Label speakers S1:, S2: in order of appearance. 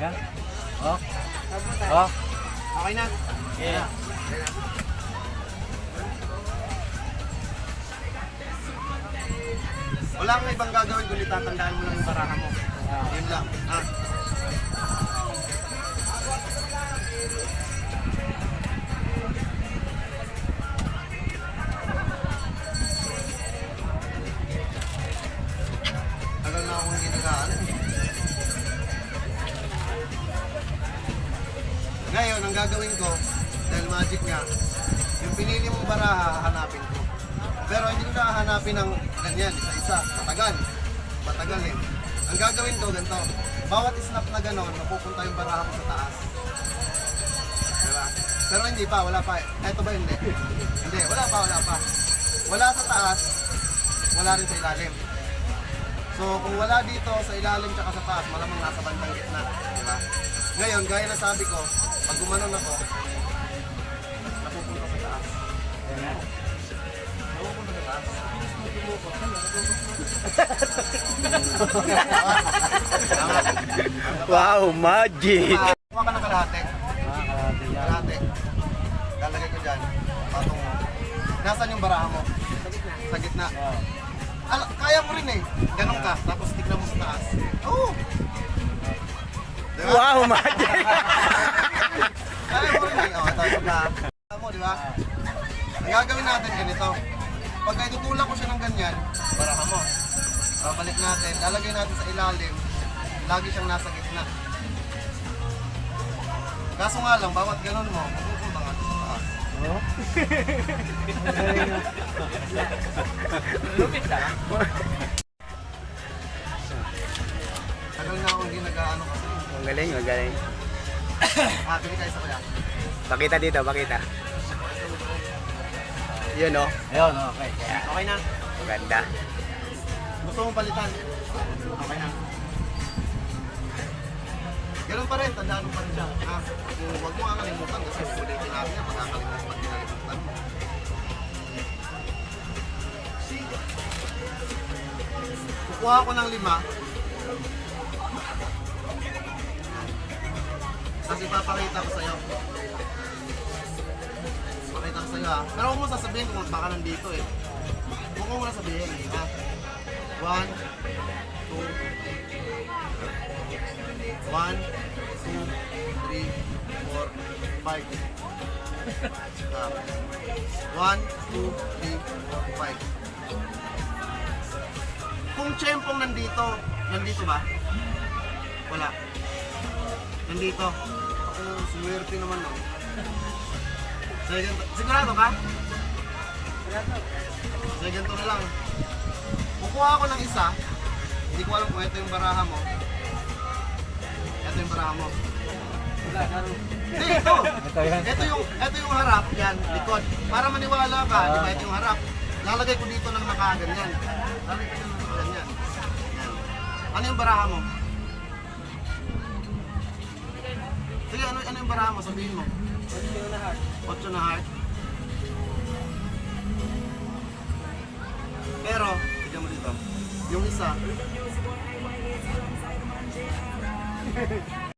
S1: Yan. Oh. Oh.
S2: Okay na.
S1: Yeah.
S2: Wala kang ibang gagawin kundi tatandaan mo lang yung baraha mo. Yun lang. Ha? Tagal na akong ginagaan. Ngayon, ang gagawin ko, dahil magic nga, yung pinili mong baraha, hahanapin ko. Pero hindi ko na hahanapin ng ganyan, isa-isa. Matagal. Matagal eh. Ang gagawin ko, ganito. Bawat snap na gano'n, mapupunta yung baraha mo sa taas. Diba? Pero hindi pa, wala pa. Eto ba hindi? Hindi, wala pa. Wala sa taas, wala rin sa ilalim. So, kung wala dito sa ilalim tsaka sa taas, malamang nasa bandang gitna. Diba? Ngayon, gaya na sabi ko, pag gumanon ako, napupunta sa taas. Napupunta sa taas.
S3: Wow, magic!
S2: Kuha ka ng kalahati. Kalahati. Lalagay ko dyan. Patong mo. Nasaan yung baraha mo? Sa gitna. Kaya mo rin eh. Ganon ka. Tapos tignan mo sa taas. Oo! Diba?
S3: Wow, magic!
S2: Kaya mo rin eh. O, ito. Kaya mo, di ba? Ang gagawin natin ganito. Pag itutulak ko siya ng ganyan, baraha mo. Babalik natin. Lalagay natin sa ilalim. Lagi siyang nasa gitna. Kaso nga lang, bawat ganon mo, mapupunta nga sa taas.
S1: Oh. Lupit lang.
S2: Tagal na akong hindi nag-ano kasi.
S3: Magaling, magaling.
S2: Pili kayo sa kaya.
S3: Pakita dito, pakita. Yun oh.
S1: Ayun, okay.
S2: Okay na.
S3: Maganda.
S2: Gusto mong palitan? Okay na. Ganun pa rin, tandaan mo pa rin siya. Huwag mo kakalimutan kasi ulitin natin yan, pagkakalimutan pag kinalimutan mo. Kukuha ko ng 5. Tapos ipapakita ko sa'yo. Pakita ko sa'yo ha. Pero huwag mo sasabihin kung baka nandito eh. Huwag mo muna sabihin ha. 1, 2, 1, 2, 3, 4, 5. 1, 2, 3, 4, 5. Kung tiyempong nandito ba? Wala. Nandito. Ako, swerte naman no. Sigurado ka? Sige, ganito na lang. Kukuha ako ng isa. Hindi ko alam kung ito yung baraha mo. Ito yung baraha mo. Hindi, ito. Ito yung harap. Yan, likod. Para maniwala ka, di ba ito yung harap. Lalagay ko dito ng nakaganyan. Lalagay ko ng nakaganyan. Yan. Ano yung baraha mo? Sige, ano yung baraha mo? Sabihin mo. 8 na heart. Pero, tignan mo dito. Yung isa.